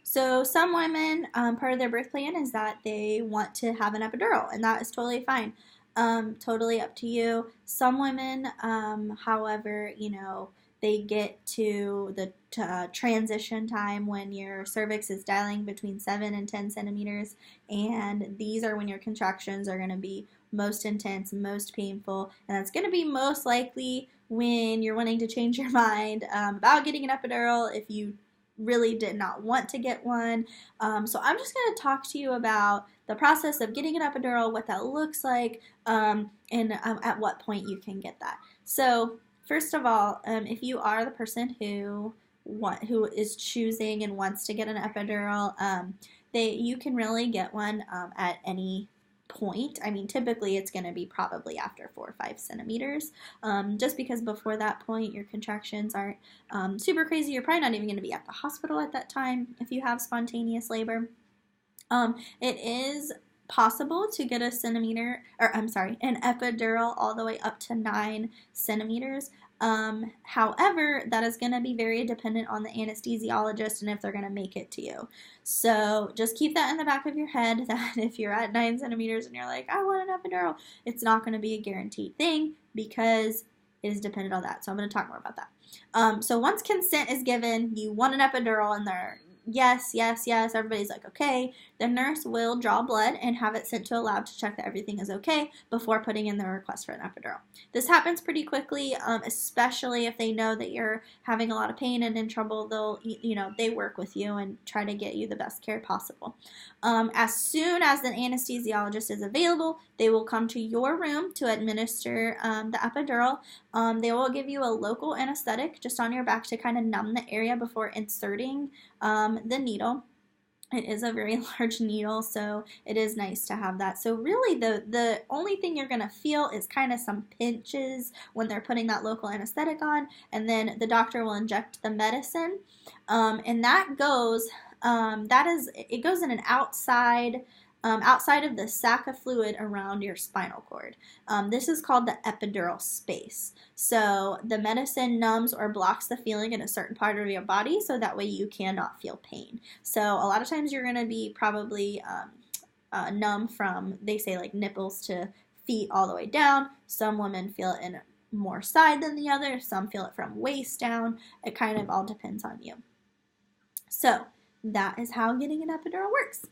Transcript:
So some women, part of their birth plan is that they want to have an epidural, and that is totally fine. Totally up to you. Some women, however, they get to the transition time when your cervix is dilating between 7 and 10 centimeters, and these are when your contractions are going to be most intense, most painful, and that's going to be most likely when you're wanting to change your mind about getting an epidural if you really did not want to get one. So I'm just going to talk to you about the process of getting an epidural, what that looks like, and at what point you can get that. So first of all, if you are the person who is choosing and wants to get an epidural, you can really get one at any point. I mean, typically it's going to be probably after 4 or 5 centimeters, just because before that point your contractions aren't super crazy. You're probably not even going to be at the hospital at that time if you have spontaneous labor. It is possible to get an epidural all the way up to 9 centimeters. However, that is going to be very dependent on the anesthesiologist and if they're going to make it to you. So just keep that in the back of your head that if you're at 9 centimeters and you're like, I want an epidural, it's not going to be a guaranteed thing because it is dependent on that. So I'm going to talk more about that. So once consent is given, you want an epidural and they're yes, yes, yes, everybody's like, okay, the nurse will draw blood and have it sent to a lab to check that everything is okay before putting in the request for an epidural. This happens pretty quickly, especially if they know that you're having a lot of pain and in trouble. They work with you and try to get you the best care possible. As soon as an anesthesiologist is available, they will come to your room to administer the epidural. They will give you a local anesthetic just on your back to kind of numb the area before inserting the needle. It is a very large needle, so it is nice to have that. So really the only thing you're going to feel is kind of some pinches when they're putting that local anesthetic on, and then the doctor will inject the medicine, and it goes in an outside of the sac of fluid around your spinal cord. This is called the epidural space. So the medicine numbs or blocks the feeling in a certain part of your body so that way you cannot feel pain. So a lot of times you're going to be probably numb from, they say, like nipples to feet all the way down. Some women feel it in more side than the other. Some feel it from waist down. It kind of all depends on you. So that is how getting an epidural works.